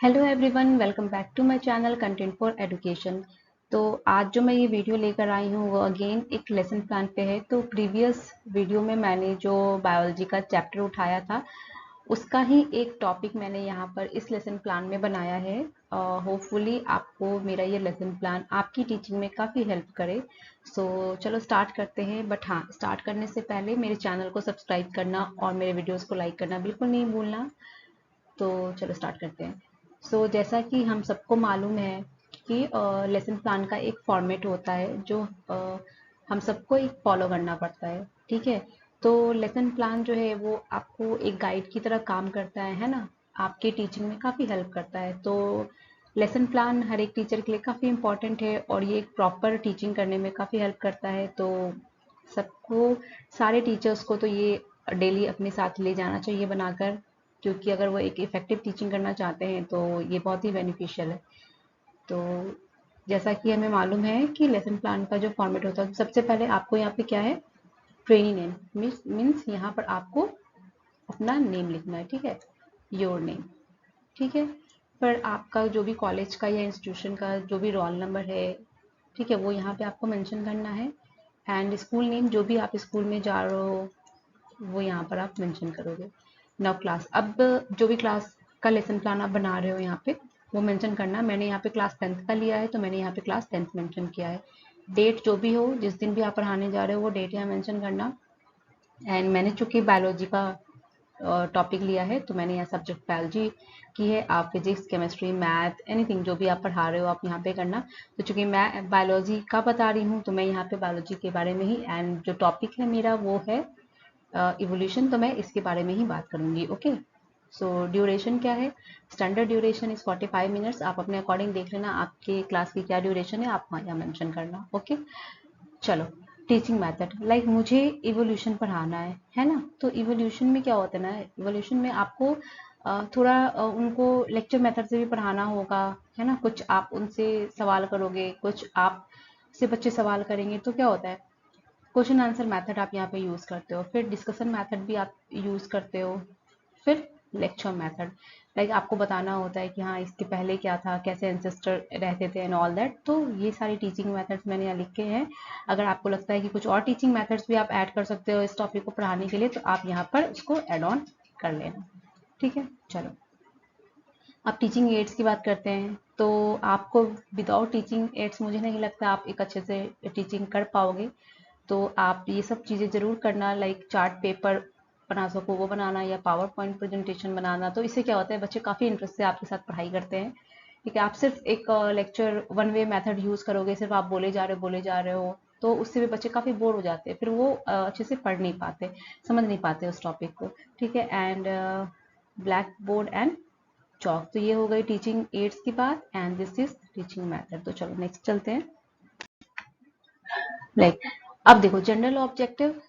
Hello everyone, welcome back to my channel content for education. तो आज जो मैं ये वीडियो लेकर आई हूँ वो अगेन एक लेसन प्लान पे है। तो प्रीवियस वीडियो में मैंने जो बायोलॉजी का चैप्टर उठाया था उसका ही एक टॉपिक मैंने यहाँ पर इस लेसन प्लान में बनाया है। होपफुली आपको मेरा ये लेसन प्लान आपकी टीचिंग में काफ़ी हेल्प करे। सो चलो स्टार्ट करते हैं। बट हाँ, स्टार्ट करने से पहले मेरे चैनल को सब्सक्राइब करना और मेरे वीडियोज़ को लाइक करना बिल्कुल नहीं भूलना। तो चलो स्टार्ट करते हैं। जैसा कि हम सबको मालूम है कि लेसन प्लान का एक फॉर्मेट होता है जो हम सबको एक फॉलो करना पड़ता है। ठीक है। तो लेसन प्लान जो है वो आपको एक गाइड की तरह काम करता है ना। आपके टीचिंग में काफ़ी हेल्प करता है। तो लेसन प्लान हर एक टीचर के लिए काफ़ी इम्पॉर्टेंट है और ये एक प्रॉपर टीचिंग करने में काफ़ी हेल्प करता है। तो सबको, सारे टीचर्स को तो ये डेली अपने साथ ले जाना चाहिए बनाकर, क्योंकि अगर वो एक इफ़ेक्टिव टीचिंग करना चाहते हैं तो ये बहुत ही बेनिफिशियल है। तो जैसा कि हमें मालूम है कि लेसन प्लान का जो फॉर्मेट होता है, सबसे पहले आपको यहाँ पे क्या है, ट्रेनी नेम मीन्स यहाँ पर आपको अपना नेम लिखना है। ठीक है, योर नेम। ठीक है। पर आपका जो भी कॉलेज का या इंस्टीट्यूशन का जो भी रोल नंबर है, ठीक है, वो यहाँ पे आपको मेंशन करना है। एंड स्कूल नेम, जो भी आप स्कूल में जा रहे हो वो यहाँ पर आप मेंशन करोगे। नाउ क्लास, अब जो भी क्लास का लेसन प्लान आप बना रहे हो यहाँ पे वो मेंशन करना। मैंने यहाँ पे क्लास 10th का लिया है तो मैंने यहाँ पे क्लास 10th मेंशन किया है। डेट जो भी हो, जिस दिन भी आप पढ़ाने जा रहे हो वो डेट यहाँ मेंशन करना। एंड मैंने चूंकि बायोलॉजी का टॉपिक लिया है तो मैंने यहाँ सब्जेक्ट बायोलॉजी की है। आप फिजिक्स, केमिस्ट्री, मैथ, एनीथिंग जो भी आप पढ़ा रहे हो आप यहाँ पे करना। तो चूंकि मैं बायोलॉजी का बता रही हूँ तो मैं यहाँ पे बायोलॉजी के बारे में ही, एंड जो टॉपिक है मेरा वो है इवोल्यूशन, तो मैं इसके बारे में ही बात करूंगी। ओके। सो ड्यूरेशन क्या है, स्टैंडर्ड ड्यूरेशन इज 45 मिनट्स। आप अपने अकॉर्डिंग देख लेना आपके क्लास की क्या ड्यूरेशन है, आप यहाँ मेंशन करना। ओके। चलो, टीचिंग मेथड, लाइक मुझे इवोल्यूशन पढ़ाना है ना। तो इवोल्यूशन में क्या होता है ना, इवोल्यूशन में आपको थोड़ा उनको लेक्चर मेथड से भी पढ़ाना होगा, है ना। कुछ आप उनसे सवाल करोगे, कुछ आप से बच्चे सवाल करेंगे। तो क्या होता है, क्वेश्चन आंसर मेथड आप यहाँ पे यूज़ करते हो, फिर डिस्कशन मेथड भी आप यूज़ करते हो, फिर लेक्चर मेथड, लाइक आपको बताना होता है कि हाँ इसके पहले क्या था, कैसे एंसेस्टर रहते थे एंड ऑल दैट। तो ये सारी टीचिंग मेथड्स मैंने यहाँ लिखे हैं। अगर आपको लगता है कि कुछ और टीचिंग मेथड्स भी आप ऐड कर सकते हो इस टॉपिक को पढ़ाने के लिए तो आप यहाँ पर उसको एड ऑन कर लेना। ठीक है। चलो, अब टीचिंग एड्स की बात करते हैं। तो आपको विदाउट टीचिंग एड्स मुझे नहीं लगता आप एक अच्छे से टीचिंग कर पाओगे। तो आप ये सब चीज़ें ज़रूर करना, लाइक चार्ट पेपर बना सको वो बनाना, या पावर पॉइंट प्रेजेंटेशन बनाना। तो इससे क्या होता है, बच्चे काफ़ी इंटरेस्ट से आपके साथ पढ़ाई करते हैं। ठीक है। आप सिर्फ एक lecture one way method use करोगे, सिर्फ आप बोले जा रहे हो, तो उससे भी बच्चे काफ़ी बोर हो जाते हैं, फिर वो अच्छे से पढ़ नहीं पाते, समझ नहीं पाते उस टॉपिक को। ठीक है। एंड ब्लैक बोर्ड एंड चौक, तो ये हो गई टीचिंग एड्स की बात, and this is teaching method. तो चलो नेक्स्ट चलते हैं। लाइक अब देखो, जनरल ऑब्जेक्टिव,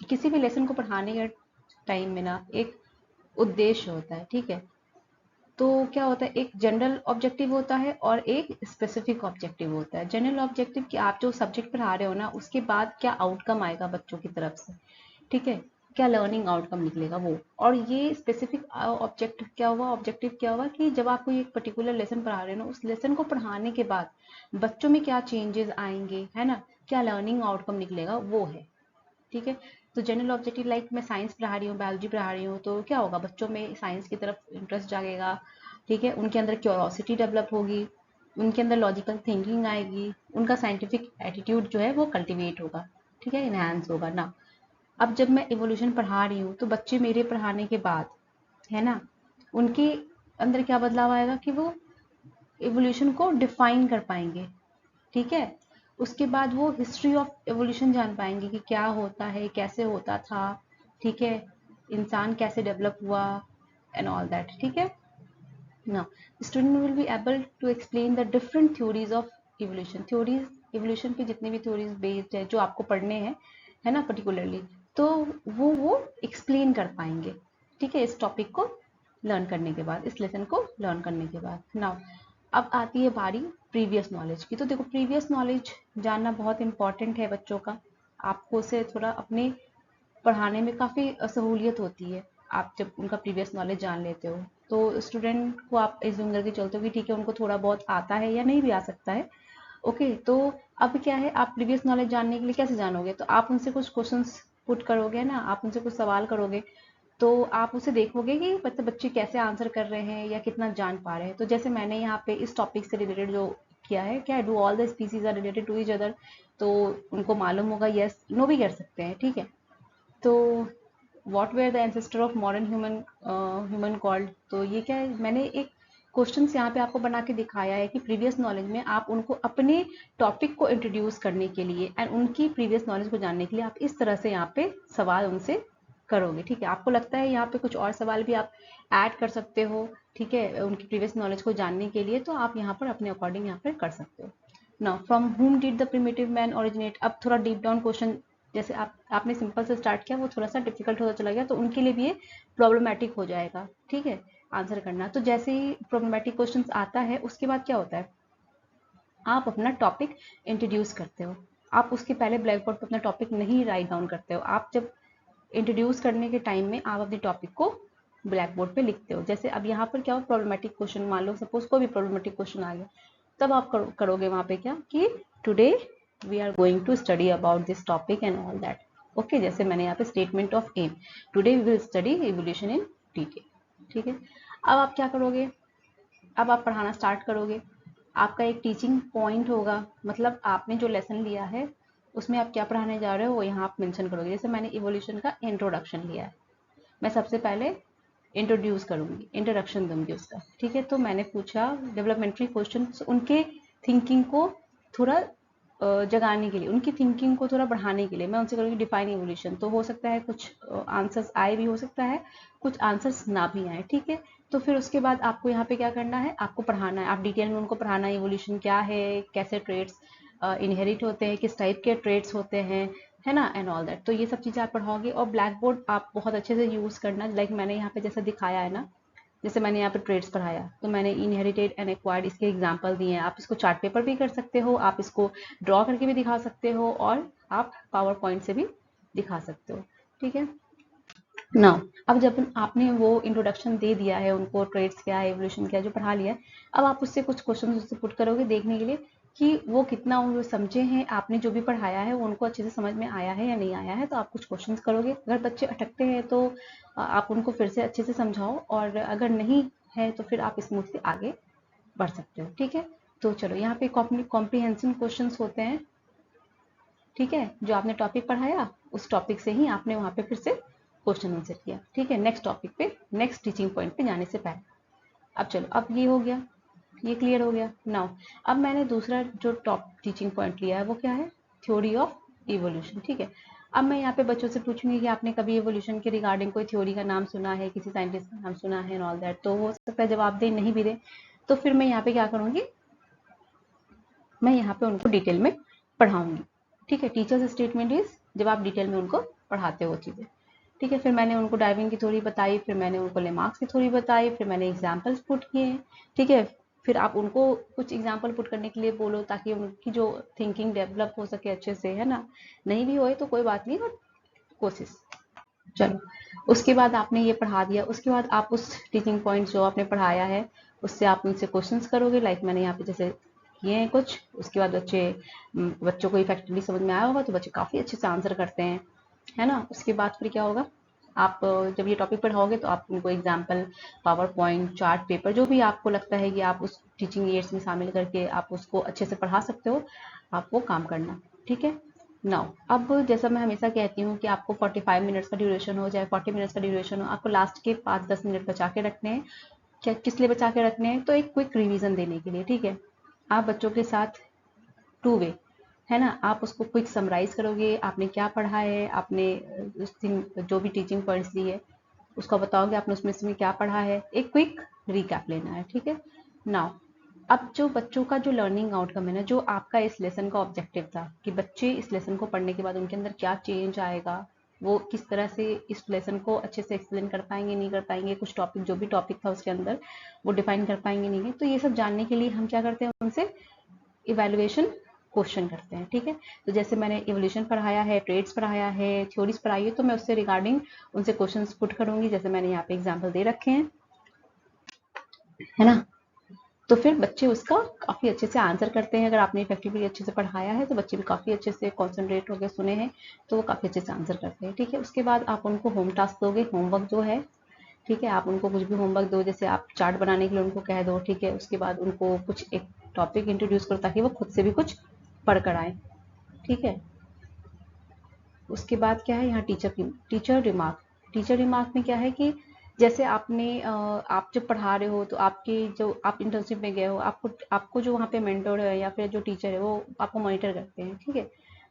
किसी भी लेसन को पढ़ाने के टाइम में ना एक उद्देश्य होता है। ठीक है। तो क्या होता है, एक जनरल ऑब्जेक्टिव होता है और एक स्पेसिफिक ऑब्जेक्टिव होता है। जनरल ऑब्जेक्टिव कि आप जो सब्जेक्ट पढ़ा रहे हो ना उसके बाद क्या आउटकम आएगा बच्चों की तरफ से। ठीक है, क्या लर्निंग आउटकम निकलेगा वो। और ये स्पेसिफिक ऑब्जेक्टिव क्या हुआ, ऑब्जेक्टिव क्या हुआ कि जब आप कोई एक पर्टिकुलर लेसन पढ़ा रहे हो ना, उस लेसन को पढ़ाने के बाद बच्चों में क्या चेंजेस आएंगे, है ना, क्या लर्निंग आउटकम निकलेगा, वो है। ठीक है। तो जनरल ऑब्जेक्टिव, लाइक मैं साइंस पढ़ा रही हूँ, बायोलॉजी पढ़ा रही हूँ, तो क्या होगा, बच्चों में साइंस की तरफ इंटरेस्ट जागेगा। ठीक है, उनके अंदर क्यूरोसिटी डेवलप होगी, उनके अंदर लॉजिकल थिंकिंग आएगी, उनका साइंटिफिक एटीट्यूड जो है वो कल्टीवेट होगा। ठीक है, इनहेंस होगा ना। अब जब मैं इवोल्यूशन पढ़ा रही हूँ तो बच्चे मेरे पढ़ाने के बाद, है ना, उनके अंदर क्या बदलाव आएगा कि वो इवोल्यूशन को डिफाइन कर पाएंगे। ठीक है। उसके बाद वो हिस्ट्री ऑफ एवोल्यूशन जान पाएंगे कि क्या होता है, कैसे होता था। ठीक है, इंसान कैसे डेवलप हुआ एंड ऑल दैट। ठीक है ना। Student will be able to explain the different theories of evolution, theories evolution पे जितने भी थ्योरीज बेस्ड है जो आपको पढ़ने हैं, है ना, पर्टिकुलरली, तो वो एक्सप्लेन कर पाएंगे। ठीक है, इस टॉपिक को लर्न करने के बाद, इस लेसन को लर्न करने के बाद। नाउ अब आती है बारी प्रीवियस नॉलेज की। तो देखो, प्रीवियस नॉलेज जानना बहुत इंपॉर्टेंट है बच्चों का। आपको उसे थोड़ा अपने पढ़ाने में काफ़ी सहूलियत होती है आप जब उनका प्रीवियस नॉलेज जान लेते हो। तो स्टूडेंट को आप एज्यूम करके चलते हो कि ठीक है उनको थोड़ा बहुत आता है या नहीं भी आ सकता है। ओके, तो अब क्या है, आप प्रीवियस नॉलेज जानने के लिए कैसे जानोगे, तो आप उनसे कुछ क्वेश्चंस पुट करोगे ना, आप उनसे कुछ सवाल करोगे, तो आप उसे देखोगे कि मतलब बच्चे कैसे आंसर कर रहे हैं या कितना जान पा रहे हैं। तो जैसे मैंने यहाँ पे इस टॉपिक से रिलेटेड जो किया है, क्या do all the species are related to each other, तो उनको मालूम होगा यस नो भी कर सकते हैं, ठीक है। तो what were the ancestor of modern human called, तो ये क्या है, मैंने एक क्वेश्चन यहाँ पे आपको बना के दिखाया है कि प्रीवियस नॉलेज में आप उनको अपने टॉपिक को इंट्रोड्यूस करने के लिए एंड उनकी प्रीवियस नॉलेज को जानने के लिए आप इस तरह से यहाँ पे सवाल उनसे करोगे, ठीक है। आपको लगता है यहाँ पे कुछ और सवाल भी आप ऐड कर सकते हो, ठीक है, उनकी प्रीवियस नॉलेज को जानने के लिए, तो आप यहाँ पर अपने अकॉर्डिंग यहाँ पर कर सकते हो। नाउ फ्रॉम हुम did the primitive man originate, अब थोड़ा डीप डाउन क्वेश्चन, जैसे आपने सिंपल से स्टार्ट किया वो थोड़ा सा डिफिकल्ट होता चला गया, तो उनके लिए भी ये प्रॉब्लमेटिक हो जाएगा, ठीक है, आंसर करना। तो जैसे ही प्रॉब्लमेटिक क्वेश्चन आता है उसके बाद क्या होता है, आप अपना टॉपिक इंट्रोड्यूस करते हो। आप उसके पहले ब्लैक बोर्ड पर अपना टॉपिक नहीं राइट डाउन करते हो, आप जब इंट्रोड्यूस करने के टाइम में आप अपने टॉपिक को ब्लैक बोर्ड पे लिखते हो। जैसे अब यहाँ पर क्या हो, प्रॉब्लमेटिक क्वेश्चन, मान लो सपोज कोई भी प्रॉब्लमेटिक क्वेश्चन आ गया, तब आप करोगे वहां पे क्या कि today we are going to study about this topic and all that. Okay, जैसे मैंने यहाँ पे statement of aim, today we will study evolution in detail, ठीक है। अब आप क्या करोगे, अब आप पढ़ाना स्टार्ट करोगे, आपका एक टीचिंग पॉइंट होगा, मतलब आपने जो लेसन लिया है उसमें आप क्या पढ़ाने जा रहे हो वो यहाँ आप मेंशन करोगे। जैसे मैंने इवोल्यूशन का इंट्रोडक्शन लिया है, मैं सबसे पहले इंट्रोड्यूस करूंगी, इंट्रोडक्शन दूंगी उसका, ठीक है। तो मैंने पूछा डेवलपमेंटरी क्वेश्चन, उनके थिंकिंग को थोड़ा जगाने के लिए, उनकी थिंकिंग को थोड़ा बढ़ाने के लिए मैं उनसे करूँगी डिफाइन इवोल्यूशन। तो हो सकता है कुछ आंसर्स आए भी, हो सकता है कुछ आंसर्स ना भी आए, ठीक है। तो फिर उसके बाद आपको यहाँ पे क्या करना है, आपको पढ़ाना है, आप डिटेल में उनको पढ़ाना है इवोल्यूशन क्या है, कैसे ट्रेड्स इनहेरिट होते हैं, किस टाइप के ट्रेड्स होते हैं, है ना, एंड ऑल दैट। तो ये सब चीज़ें आप पढ़ाओगे, और ब्लैक बोर्ड आप बहुत अच्छे से यूज़ करना, लाइक मैंने यहाँ पे जैसे दिखाया है ना, जैसे मैंने यहाँ पे ट्रेड्स पढ़ाया तो मैंने इनहेरिटेड एंड एक्वायर्ड इसके एग्जाम्पल दिए हैं। आप इसको चार्ट पेपर भी कर सकते हो, आप इसको ड्रॉ करके भी दिखा सकते हो, और आप पावर पॉइंट से भी दिखा सकते हो, ठीक है ना। अब जब आपने वो इंट्रोडक्शन दे दिया है उनको, ट्रेड्स क्या है, एवोल्यूशन क्या है, जो पढ़ा लिया है, अब आप उससे कुछ क्वेश्चन उससे पुट करोगे देखने के लिए कि वो कितना वो समझे हैं, आपने जो भी पढ़ाया है वो उनको अच्छे से समझ में आया है या नहीं आया है। तो आप कुछ क्वेश्चंस करोगे, अगर बच्चे अटकते हैं तो आप उनको फिर से अच्छे से समझाओ, और अगर नहीं है तो फिर आप स्मूथली आगे बढ़ सकते हो, ठीक है। तो चलो यहाँ पे कॉम्प्रीहेंसिव क्वेश्चंस होते हैं, ठीक है, जो आपने टॉपिक पढ़ाया उस टॉपिक से ही आपने वहाँ पे फिर से क्वेश्चन आंसर किया, ठीक है, नेक्स्ट टॉपिक पे, नेक्स्ट टीचिंग पॉइंट पे जाने से पहले। अब चलो, अब ये हो गया, ये क्लियर हो गया। नाउ अब मैंने दूसरा जो टॉप टीचिंग पॉइंट लिया है वो क्या है, थ्योरी ऑफ इवोल्यूशन, ठीक है। अब मैं यहाँ पे बच्चों से पूछूंगी कि आपने कभी इवोल्यूशन के रिगार्डिंग कोई थ्योरी का नाम सुना है, किसी साइंटिस्ट का नाम सुना है, एंड ऑल दैट। तो हो सकता है जवाब दे, नहीं भी दे, तो फिर मैं यहाँ पे क्या करूंगी, मैं यहाँ पे उनको डिटेल में पढ़ाऊंगी, ठीक है। टीचर्स स्टेटमेंट इज जब आप डिटेल में उनको पढ़ाते हो चीज़ें, ठीक है। फिर मैंने उनको डार्विन की थ्योरी बताई, फिर मैंने उनको लेमार्क्स की थ्योरी बताई, फिर मैंने एग्जाम्पल्स पुट किए, ठीक है। फिर आप उनको कुछ एग्जाम्पल पुट करने के लिए बोलो ताकि उनकी जो थिंकिंग डेवलप हो सके अच्छे से, है ना। नहीं भी होए तो कोई बात नहीं, बट कोशिश। चलो, उसके बाद आपने ये पढ़ा दिया, उसके बाद आप उस टीचिंग पॉइंट जो आपने पढ़ाया है उससे आप उनसे क्वेश्चंस करोगे, लाइक मैंने यहाँ पे जैसे किए हैं कुछ। उसके बाद बच्चों को इफेक्टिवली समझ में आया होगा तो बच्चे काफ़ी अच्छे से आंसर करते हैं, है ना। उसके बाद फिर क्या होगा, आप जब ये टॉपिक पढ़ाओगे तो आप उनको example, power point, chart paper, जो भी आपको लगता है कि आप उस टीचिंग एड्स में शामिल करके आप उसको अच्छे से पढ़ा सकते हो, आप वो काम करना, ठीक है। नाउ अब जैसा मैं हमेशा कहती हूँ कि आपको 45 मिनट्स का ड्यूरेशन हो, चाहे 40 मिनट्स का ड्यूरेशन हो, आपको लास्ट के 5-10 मिनट बचा के रखने हैं। क्या किस लिए बचा के रखने हैं, तो एक क्विक रिवीजन देने के लिए, ठीक है। आप बच्चों के साथ टू वे, है ना, आप उसको क्विक समराइज करोगे, आपने क्या पढ़ा है, आपने जो भी टीचिंग पॉइंट्स ली है उसको बताओगे, आपने उसमें से क्या पढ़ा है, एक क्विक रिकैप लेना है, ठीक है। नाउ अब जो बच्चों का जो लर्निंग आउटकम है ना, जो आपका इस लेसन का ऑब्जेक्टिव था कि बच्चे इस लेसन को पढ़ने के बाद उनके अंदर क्या चेंज आएगा, वो किस तरह से इस लेसन को अच्छे से एक्सप्लेन कर पाएंगे, नहीं कर पाएंगे, कुछ टॉपिक जो भी टॉपिक था उसके अंदर वो डिफाइन कर पाएंगे, नहीं है, तो ये सब जानने के लिए हम क्या करते हैं, उनसे इवेल्युएशन क्वेश्चन करते हैं, ठीक है। तो जैसे मैंने इवोल्यूशन पढ़ाया है, ट्रेड्स पढ़ाया है, थ्योरीज पढ़ाई है, तो मैं उससे रिगार्डिंग उनसे क्वेश्चंस पुट करूंगी, जैसे मैंने यहाँ पे एग्जांपल दे रखे हैं। है ना। तो फिर बच्चे उसका काफ़ी अच्छे से आंसर करते हैं। अगर आपने इफेक्टिवली अच्छे से पढ़ाया है तो बच्चे भी काफ़ी अच्छे से कॉन्सेंट्रेट होकर सुने हैं, तो वो काफ़ी अच्छे से आंसर करते हैं। ठीक है, उसके बाद आप उनको होम टास्क दोगे, होमवर्क जो है। ठीक है, आप उनको कुछ भी होमवर्क दो, जैसे आप चार्ट बनाने के लिए उनको कह दो। ठीक है, उसके बाद उनको कुछ एक टॉपिक इंट्रोड्यूस करो ताकि वो खुद से भी कुछ पढ़ कर आए। ठीक है, उसके बाद क्या है यहाँ टीचर रिमार्क में क्या है कि जैसे आप जब पढ़ा रहे हो तो आपके जो आप इंटर्नशिप में गए हो, आपको आपको जो वहाँ पे मेंटर है या फिर जो टीचर है वो आपको मॉनिटर करते हैं। ठीक है,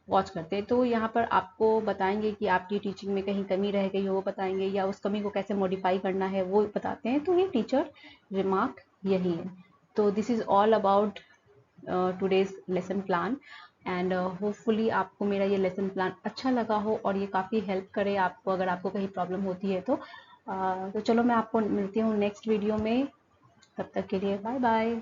वॉच करते हैं, तो यहाँ पर आपको बताएंगे कि आपकी टीचिंग में कहीं कमी रह गई हो वो बताएंगे, या उस कमी को कैसे मॉडिफाई करना है वो बताते हैं। तो ये टीचर रिमार्क यही है। तो this is all about today's lesson plan, and hopefully आपको मेरा ये लेसन प्लान अच्छा लगा हो और ये काफ़ी हेल्प करे आपको, अगर आपको कहीं प्रॉब्लम होती है तो। तो चलो मैं आपको मिलती हूँ नेक्स्ट वीडियो में, तब तक के लिए बाय बाय।